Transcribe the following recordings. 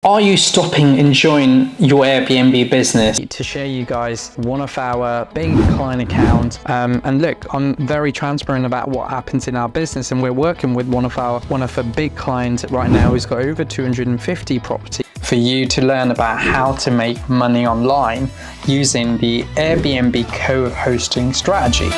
Are you stopping enjoying your Airbnb business? To share you guys one of our big client accounts, and look, I'm very transparent about what happens in our business, and we're working with one of our big clients right now who's got over 250 properties. For you to learn about how to make money online using the Airbnb co-hosting strategy.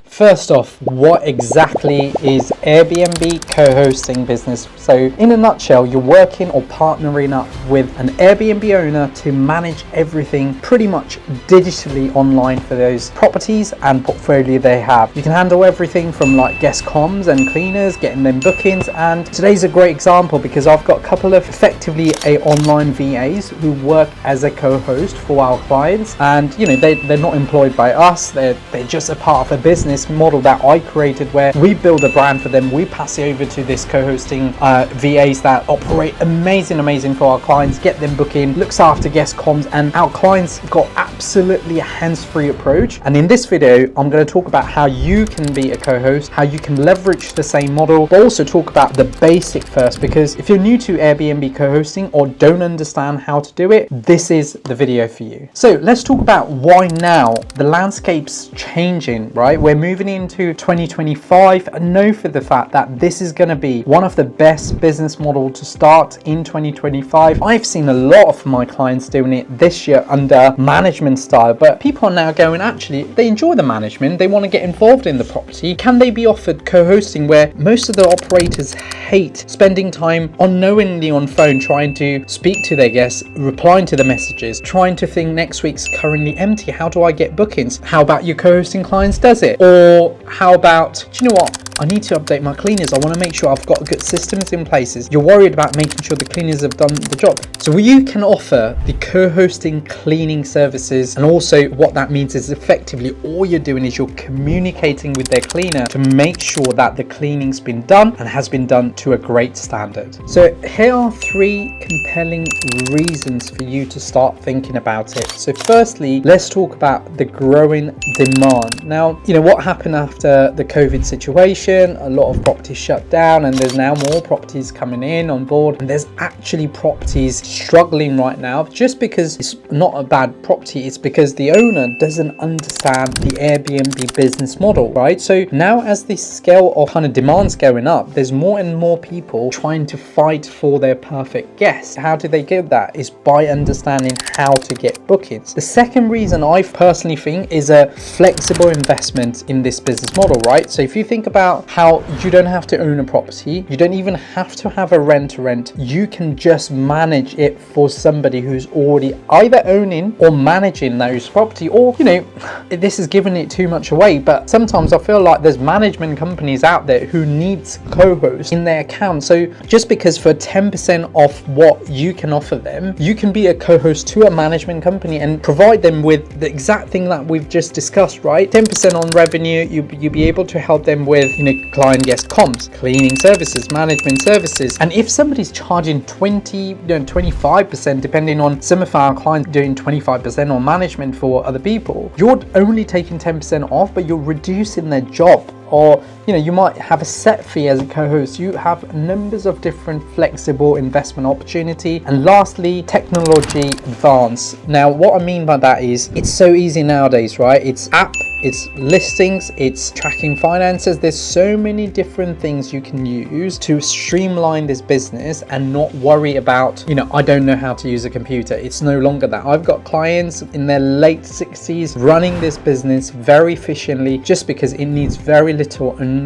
First off, what exactly is Airbnb co-hosting business? So in a nutshell, you're working or partnering up with an Airbnb owner to manage everything pretty much digitally online for those properties and portfolio they have. You can handle everything from like guest comms and cleaners, getting them bookings. And today's a great example because I've got a couple of effectively online VAs who work as a co-host for our clients. And you know, they're not employed by us. They're just a part of a business model that I created where we build a brand for them. We pass it over to this co-hosting VAs that operate amazing for our clients, get them booking, looks after guest comms, and our clients got absolutely a hands-free approach. And in this video, I'm going to talk about how you can be a co-host, how you can leverage the same model, but also talk about the basic first, because if you're new to Airbnb co-hosting or don't understand how to do it, this is the video for you. So let's talk about why now. The landscape's changing, right? We're moving into 2025. I know for the fact that this is going to be one of the best business models to start in 2025. I've seen a lot of my clients doing it this year under management style, but people are now going, actually, they enjoy the management, they want to get involved in the property. Can they be offered co-hosting, where most of the operators hate spending time unknowingly on phone trying to speak to their guests, replying to the messages, trying to think next week's currently empty, how do I get bookings? How about your co-hosting clients does it? Or how about, do you know what? I need to update my cleaners. I want to make sure I've got good systems in places. You're worried about making sure the cleaners have done the job. So you can offer the co-hosting cleaning services. And also what that means is effectively all you're doing is you're communicating with their cleaner to make sure that the cleaning's been done and has been done to a great standard. So here are 3 compelling reasons for you to start thinking about it. So firstly, let's talk about the growing demand. Now, you know what happened after the COVID situation? A lot of properties shut down, and there's now more properties coming in on board, and there's actually properties struggling right now just because it's not a bad property, it's because the owner doesn't understand the Airbnb business model, right? So now as the scale of kind of demand's going up, there's more and more people trying to fight for their perfect guest. How do they get that? Is by understanding how to get bookings. The second reason I personally think is a flexible investment in this business model, right? So if you think about how you don't have to own a property, you don't even have to have a rent, you can just manage it for somebody who's already either owning or managing those property. Or, you know, this is giving it too much away, but sometimes I feel like there's management companies out there who needs co-hosts in their account. So just because for 10% off what you can offer them, you can be a co-host to a management company and provide them with the exact thing that we've just discussed, right? 10% on revenue, you'll be able to help them with, you know, client guest comms, cleaning services, management services. And if somebody's charging 25%, depending on some of our clients doing 25% on management for other people, you're only taking 10% off, but you're reducing their job. Or, you know, you might have a set fee as a co-host. You have numbers of different flexible investment opportunity. And lastly, technology advance. Now, what I mean by that is it's so easy nowadays, right? It's app, it's listings, it's tracking finances. There's so many different things you can use to streamline this business and not worry about, you know, I don't know how to use a computer. It's no longer that. I've got clients in their late 60s running this business very efficiently just because it needs very little and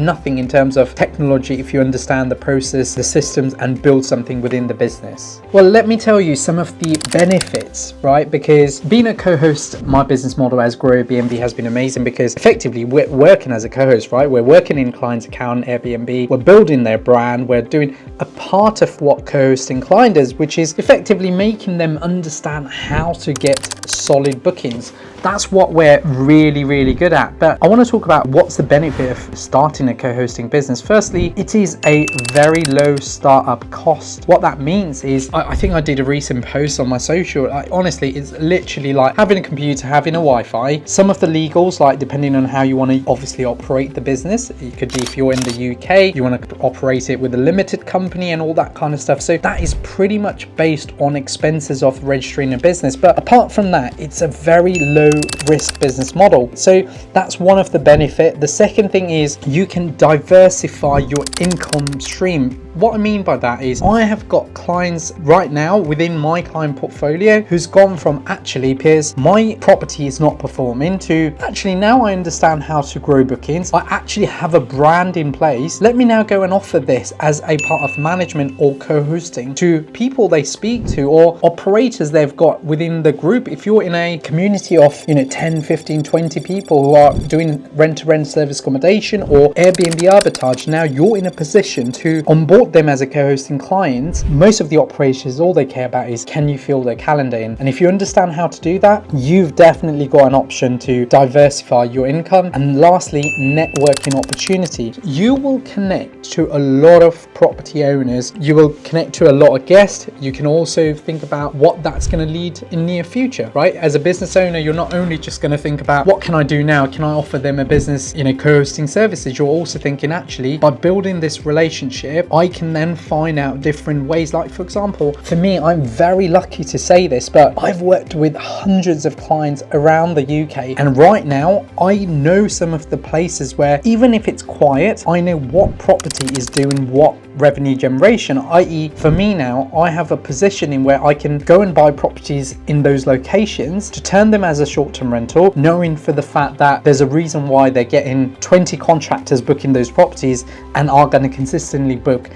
nothing in terms of technology if you understand the process, the systems, and build something within the business. Well, let me tell you some of the benefits, right? Because being a co-host, my business model as GrowYourBnb has been amazing because effectively we're working as a co-host, right? We're working in client's account, Airbnb, we're building their brand, we're doing a part of what co-hosting client does, which is effectively making them understand how to get solid bookings. That's what we're really good at. But I want to talk about what's the benefit of starting a co-hosting business. Firstly, it is a very low startup cost. What that means is, I think I did a recent post on my social. Honestly, it's literally like having a computer, having a Wi-Fi. Some of the legals, like depending on how you want to obviously operate the business. It could be if you're in the UK, you want to operate it with a limited company and all that kind of stuff. So that is pretty much based on expenses of registering a business. But apart from that, it's a very low risk business model. So that's one of the benefits. The second thing is you can diversify your income stream. What I mean by that is I have got clients right now within my client portfolio who's gone from, actually, Piers, my property is not performing, to actually now I understand how to grow bookings. I actually have a brand in place. Let me now go and offer this as a part of management or co-hosting to people they speak to or operators they've got within the group. If you're in a community of 10, 15, 20 people who are doing rent-to-rent service accommodation or Airbnb arbitrage, now you're in a position to onboard them as a co-hosting client. Most of the operators, all they care about is, can you fill their calendar in? And if you understand how to do that, you've definitely got an option to diversify your income. And lastly, networking opportunity. You will connect to a lot of property owners. You will connect to a lot of guests. You can also think about what that's going to lead in near future, right? As a business owner, you're not only just going to think about what can I do now? Can I offer them a business, co-hosting services? You're also thinking, actually, by building this relationship, I can then find out different ways. Like, for example, for me, I'm very lucky to say this, but I've worked with hundreds of clients around the UK, and right now I know some of the places where, even if it's quiet, I know what property is doing what revenue generation, i.e. for me now, I have a positioning where I can go and buy properties in those locations to turn them as a short-term rental, knowing for the fact that there's a reason why they're getting 20 contractors booking those properties and are going to consistently book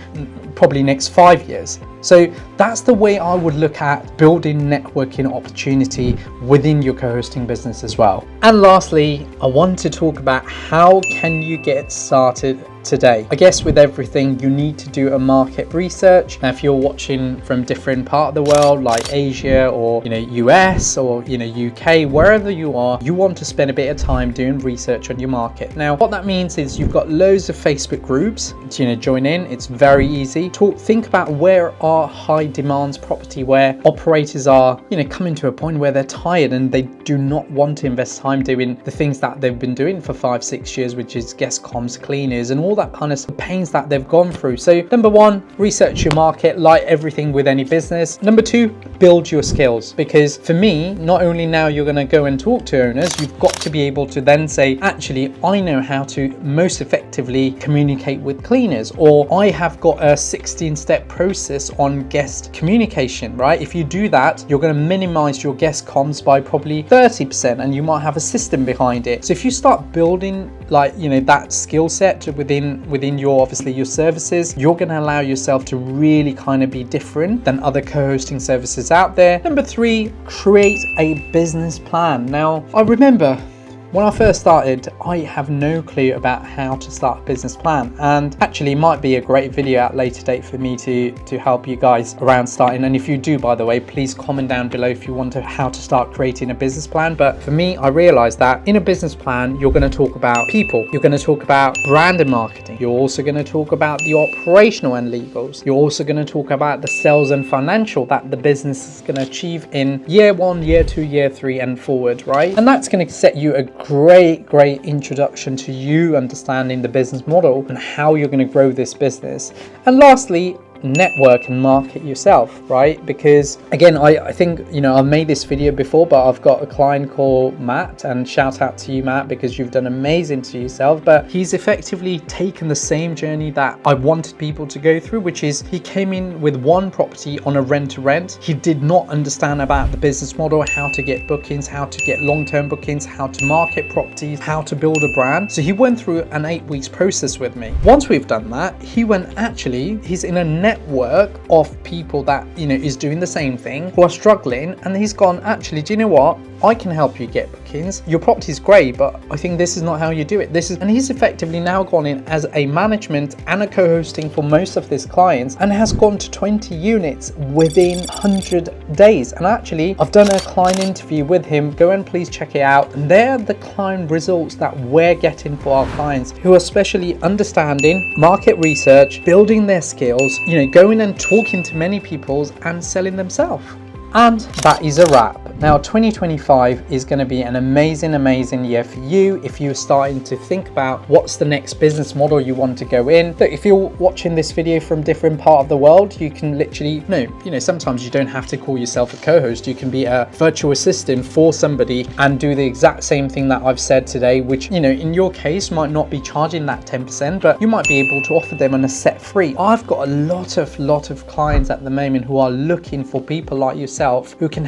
probably next 5 years. So that's the way I would look at building networking opportunity within your co-hosting business as well. And lastly, I want to talk about how can you get started today. I guess with everything, you need to do a market research. Now, if you're watching from different part of the world, like Asia or US or UK, wherever you are, you want to spend a bit of time doing research on your market. Now, what that means is you've got loads of Facebook groups to join in. It's very easy. Think about where are high demands property, where operators are coming to a point where they're tired and they do not want to invest time doing the things that they've been doing for 5-6 years, which is guest comms, cleaners, and all that kind of pains that they've gone through. So number one, research your market, like everything with any business. Number two, build your skills, because for me, not only now you're going to go and talk to owners, you've got to be able to then say, actually, I know how to most effectively communicate with cleaners, or I have got a 16-step process on guest communication, right? If you do that, you're going to minimize your guest comms by probably 30%, and you might have a system behind it. So if you start building that skill set within your, obviously, your services, you're going to allow yourself to really kind of be different than other co-hosting services out there. Number three, create a business plan. Now, I remember when I first started, I have no clue about how to start a business plan, and actually it might be a great video at a later date for me to help you guys around starting. And if you do, by the way, please comment down below if you want how to start creating a business plan. But for me, I realized that in a business plan, you're going to talk about people, you're going to talk about brand and marketing, you're also going to talk about the operational and legals, you're also going to talk about the sales and financial that the business is going to achieve in year 1, year 2, year 3 and forward, right? And that's going to set you a great introduction to you understanding the business model and how you're going to grow this business. And lastly, network and market yourself, right? Because again, I think I've made this video before, but I've got a client called Matt, and shout out to you, Matt, because you've done amazing to yourself. But he's effectively taken the same journey that I wanted people to go through, which is he came in with one property on a rent to rent. He did not understand about the business model, how to get bookings, how to get long-term bookings, how to market properties, how to build a brand. So he went through an 8 weeks process with me. Once we've done that, he went, actually, he's in a network of people that is doing the same thing, who are struggling, and he's gone, actually, do you know what, I can help you get bookings. Your property is great, but I think this is not how you do it. And he's effectively now gone in as a management and a co-hosting for most of his clients, and has gone to 20 units within 100 days. And actually, I've done a client interview with him. Go and please check it out. And they're the client results that we're getting for our clients, who are especially understanding market research, building their skills, going and talking to many people and selling themselves. And that is a wrap. Now 2025 is going to be an amazing year for you if you're starting to think about what's the next business model you want to go in. But if you're watching this video from different part of the world, you can literally, sometimes you don't have to call yourself a co-host. You can be a virtual assistant for somebody and do the exact same thing that I've said today, which, in your case might not be charging that 10%, but you might be able to offer them on a set fee. I've got a lot of clients at the moment who are looking for people like yourself who can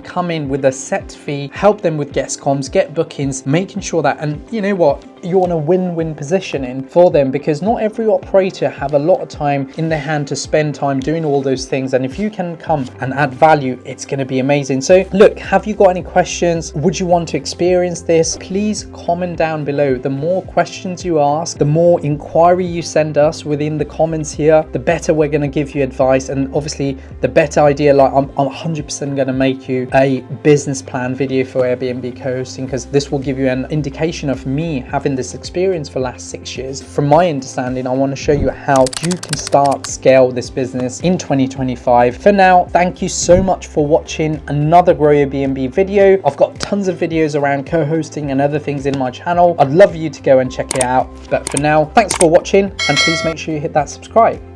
come in with a set fee, help them with guest comms, get bookings, making sure that, and you know what, you're in a win-win positioning for them, because not every operator have a lot of time in their hand to spend time doing all those things. And if you can come and add value, it's going to be amazing. So look, have you got any questions? Would you want to experience this? Please comment down below. The more questions you ask, the more inquiry you send us within the comments here, the better we're going to give you advice, and obviously the better idea. Like I'm 100% going to make you a business plan video for Airbnb co-hosting, because this will give you an indication of me having this experience for the last 6 years. From my understanding, I want to show you how you can scale this business in 2025. For now, thank you so much for watching another Grow Your BNB video. I've got tons of videos around co-hosting and other things in my channel. I'd love you to go and check it out. But for now, thanks for watching, and please make sure you hit that subscribe.